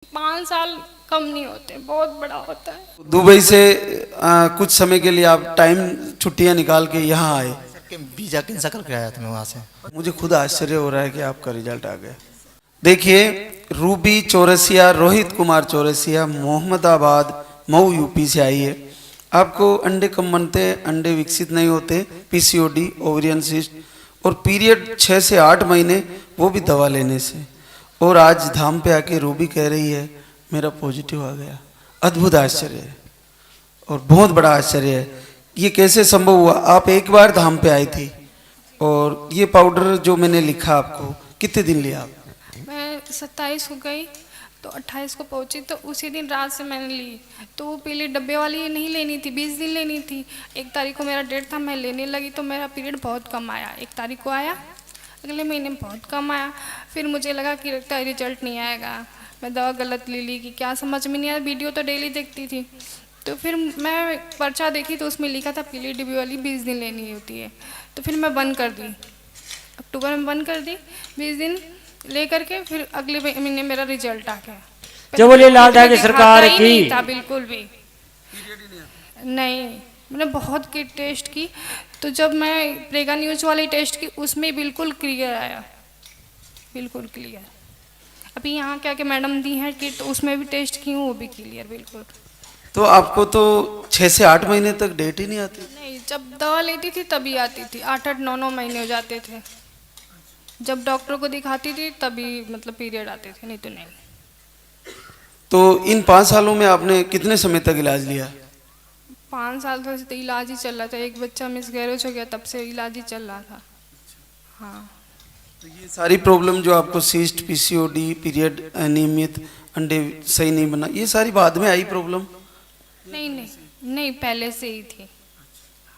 5 साल कम नहीं होते, बहुत बड़ा होता है। दुबई से कुछ समय के लिए आप टाइम छुट्टियां निकाल के यहाँ आए। वीजा कैंसिल करके आया था मैं वहाँ से। मुझे खुद आश्चर्य हो रहा है कि आपका रिजल्ट आ गया। देखिए, रूबी चौरसिया, रोहित कुमार चौरसिया, मोहम्मदाबाद मऊ यूपी से आई है। आपको अंडे कम बनते हैं, अंडे विकसित नहीं होते, पीसीओडी, ओवरियन सिस्ट और पीरियड 6 से 8 महीने, वो भी दवा लेने से। और आज धाम पे आके रूबी कह रही है मेरा पॉजिटिव आ गया। अद्भुत आश्चर्य है और बहुत बड़ा आश्चर्य है। ये कैसे संभव हुआ? आप एक बार धाम पे आई थी और ये पाउडर जो मैंने लिखा आपको, कितने दिन लिया आप? मैं 27 को गई तो 28 को पहुंची, तो उसी दिन रात से मैंने ली। तो वो पीली डब्बे वाली नहीं लेनी थी, 20 दिन लेनी थी। 1 तारीख को मेरा डेट था, मैं लेने लगी तो मेरा पीरियड बहुत कम आया। 1 तारीख को आया, अगले महीने में बहुत कम आया। फिर मुझे लगा कि लगता है रिजल्ट नहीं आएगा, मैं दवा गलत ले ली कि क्या, समझ में नहीं आया। वीडियो तो डेली देखती थी, तो फिर मैं पर्चा देखी तो उसमें लिखा था पीली डिब्बी वाली 20 दिन लेनी होती है। तो फिर मैं बंद कर दी, अक्टूबर में बंद कर दी। 20 दिन ले करके फिर अगले महीने मेरा रिजल्ट आ गया। जो बोले लाल धागे दिखाता सरकार ही की नहीं था बिल्कुल भी नहीं। मैंने बहुत की टेस्ट की, तो जब मैं प्रेगा न्यूज वाली टेस्ट की उसमें बिल्कुल क्लियर आया, बिल्कुल क्लियर। अभी यहाँ क्या क्या मैडम दी हैं कि तो उसमें भी टेस्ट की हूँ, वो भी क्लियर बिल्कुल। तो आपको तो 6 से 8 महीने तक डेट ही नहीं आती? नहीं, जब दवा लेती थी तभी आती थी। 8-8 9-9 महीने हो जाते थे। जब डॉक्टर को दिखाती थी तभी मतलब पीरियड आते थे, नहीं तो नहीं। तो इन 5 सालों में आपने कितने समय तक इलाज लिया? 5 साल से तो इलाज ही चल रहा था। एक बच्चा मिसगैरेज हो गया, तब से इलाज ही चल रहा था। हाँ, तो ये सारी प्रॉब्लम जो आपको सिस्ट, पीसीओडी, पीरियड अनियमित, अंडे सही नहीं बना, ये सारी बाद में आई प्रॉब्लम? नहीं नहीं नहीं, पहले से ही थी।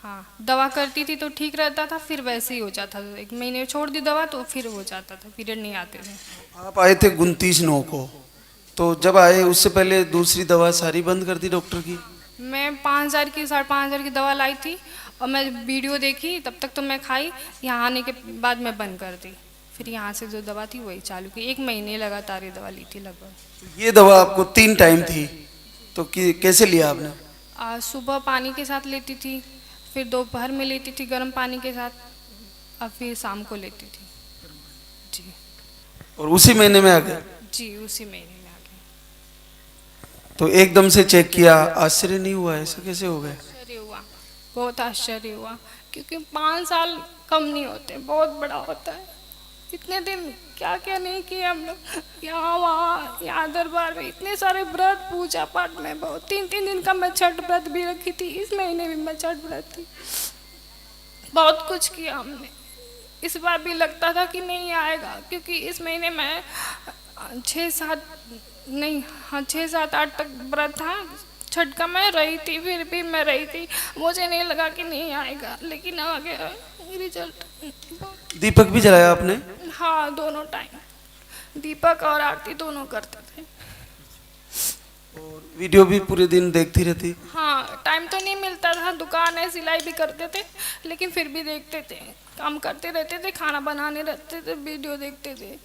हाँ, दवा करती थी तो ठीक रहता था, फिर वैसे ही हो जाता था। 1 महीने छोड़ दी दवा तो फिर हो जाता था, पीरियड नहीं आते थे। आप आए थे 29/9 को, तो जब आए उससे पहले दूसरी दवा सारी बंद कर दी डॉक्टर की? मैं 5,000 की 5,500 की दवा लाई थी और मैं वीडियो देखी, तब तक तो मैं खाई। यहाँ आने के बाद मैं बंद कर दी। फिर यहाँ से जो दवा थी वही चालू की। 1 महीने लगातार ये दवा ली थी लगभग। ये दवा आपको 3 टाइम थी, तो कैसे लिया आपने? सुबह पानी के साथ लेती थी, फिर दोपहर में लेती थी गर्म पानी के साथ, और फिर शाम को लेती थी। जी और उसी महीने में आ गए? जी, उसी महीने में आ गई। तो एकदम से चेक किया, आश्चर्य नहीं हुआ? ऐसा कैसे हो गया? आश्चर्य हुआ, बहुत आश्चर्य हुआ, क्योंकि 5 साल कम नहीं होते, बहुत बड़ा होता है। इतने दिन क्या क्या नहीं किए हम लोग, यहाँ वहाँ, यहाँ दरबार में इतने सारे व्रत, पूजा पाठ में बहुत। 3-3 दिन का मैं छठ व्रत भी रखी थी। इस महीने भी मैं छठ व्रत थी। बहुत कुछ किया हमने। इस बार भी लगता था कि नहीं आएगा, क्योंकि इस महीने में 6-7 नहीं, हाँ 6-7-8 तक व्रत था छठ का। मैं रही थी, फिर भी मैं रही थी। मुझे नहीं लगा कि नहीं आएगा, लेकिन आ गया रिजल्ट। दीपक भी जलाया आपने? हाँ, दोनों टाइम दीपक और आरती दोनों करते थे। और वीडियो भी पूरे दिन देखती रहती? हाँ, टाइम तो नहीं मिलता था, दुकान है, सिलाई भी करते थे, लेकिन फिर भी देखते थे। काम करते रहते थे, खाना बनाने रहते थे, वीडियो देखते थे।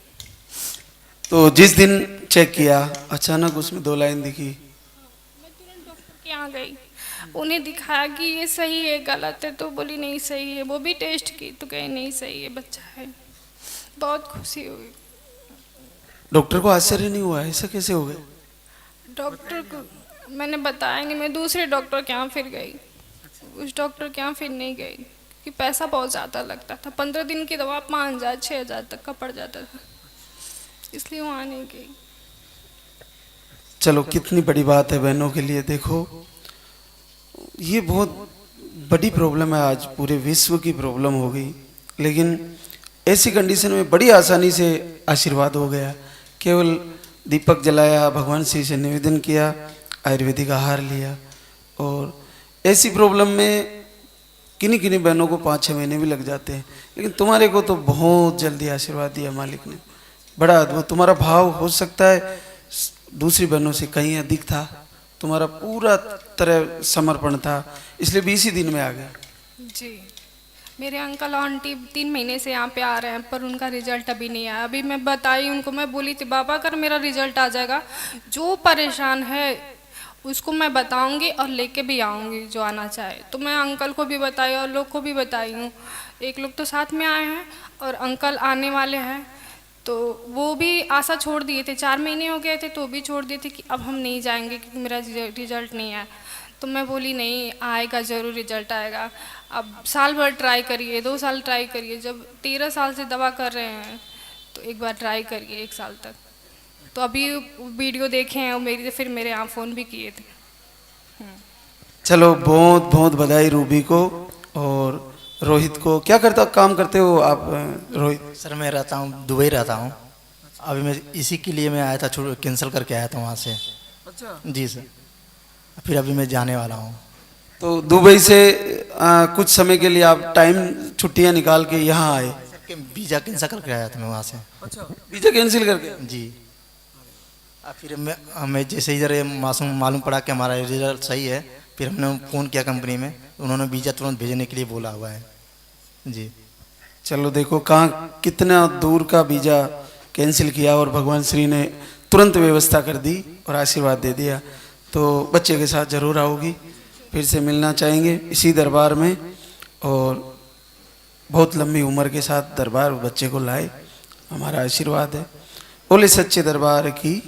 तो जिस दिन चेक किया अचानक उसमें 2 लाइन दिखी? मैं तुरंत डॉक्टर के यहाँ गई, उन्हें दिखाया कि ये सही है गलत है, तो बोली नहीं सही है। वो भी टेस्ट की तो कहे नहीं सही है, बच्चा है। बहुत खुशी हुई। डॉक्टर को आश्चर्य नहीं हुआ ऐसा कैसे हो गया? डॉक्टर को मैंने बताया नहीं, मैं दूसरे डॉक्टर के यहाँ फिर गई। उस डॉक्टर के यहाँ फिर नहीं गई, क्योंकि पैसा बहुत ज़्यादा लगता था। 15 दिन की दवा 5,000-6,000 तक का पड़ जाता था, इसलिए वहाँ नहीं गई। चलो, कितनी बड़ी बात है बहनों के लिए। देखो, ये बहुत बड़ी प्रॉब्लम है, आज पूरे विश्व की प्रॉब्लम हो गई, लेकिन ऐसी कंडीशन में बड़ी आसानी से आशीर्वाद हो गया। केवल दीपक जलाया, भगवान श्री से निवेदन किया, आयुर्वेदिक आहार लिया, और ऐसी प्रॉब्लम में किन्हीं किन्हीं बहनों को 5-6 महीने भी लग जाते हैं, लेकिन तुम्हारे को तो बहुत जल्दी आशीर्वाद दिया मालिक ने। बड़ा अद्भुत। तुम्हारा भाव हो सकता है दूसरी बहनों से कहीं अधिक था, तुम्हारा पूरा तरह समर्पण था, इसलिए 20 ही दिन में आ गया। जी, मेरे अंकल आंटी 3 महीने से यहाँ पे आ रहे हैं, पर उनका रिजल्ट अभी नहीं आया। अभी मैं बताई उनको, मैं बोली थी बाबा अगर मेरा रिजल्ट आ जाएगा, जो परेशान है उसको मैं बताऊंगी और लेके भी आऊंगी जो आना चाहे। तो मैं अंकल को भी बताई और लोग को भी बताई हूँ। एक लोग तो साथ में आए हैं और अंकल आने वाले हैं, तो वो भी आशा छोड़ दिए थे। 4 महीने हो गए थे तो भी छोड़ दिए थे कि अब हम नहीं जाएंगे क्योंकि मेरा रिजल्ट नहीं आया। तो मैं बोली नहीं, आएगा ज़रूर, रिजल्ट आएगा। अब साल भर ट्राई करिए, 2 साल ट्राई करिए। जब 13 साल से दवा कर रहे हैं तो एक बार ट्राई करिए 1 साल तक। तो अभी वीडियो देखे हैं मेरी, तो फिर मेरे यहाँ फ़ोन भी किए थे। चलो बहुत बहुत बधाई रूबी को और रोहित को। क्या काम करते हो आप रोहित? सर मैं रहता हूँ दुबई रहता हूँ। अभी मैं इसी के लिए मैं आया था, कैंसिल करके आया था वहाँ से। अच्छा जी सर, फिर अभी मैं जाने वाला हूँ। तो दुबई से कुछ समय के लिए आप टाइम छुट्टियां निकाल के यहाँ आए? सर के वीज़ा कैंसिल करके आया था मैं वहाँ से। अच्छा, वीजा कैंसिल करके? जी। फिर हमें जैसे ही जरा मालूम पड़ा कि हमारा रिजल्ट सही है, फिर हमने फ़ोन किया कंपनी में, उन्होंने वीज़ा तुरंत भेजने के लिए बोला हुआ है। जी। चलो देखो कहाँ कितना दूर का वीजा कैंसिल किया और भगवान श्री ने तुरंत व्यवस्था कर दी और आशीर्वाद दे दिया। तो बच्चे के साथ जरूर आओगी, फिर से मिलना चाहेंगे इसी दरबार में। और बहुत लंबी उम्र के साथ दरबार बच्चे को लाए, हमारा आशीर्वाद है। बोले सच्चे दरबार की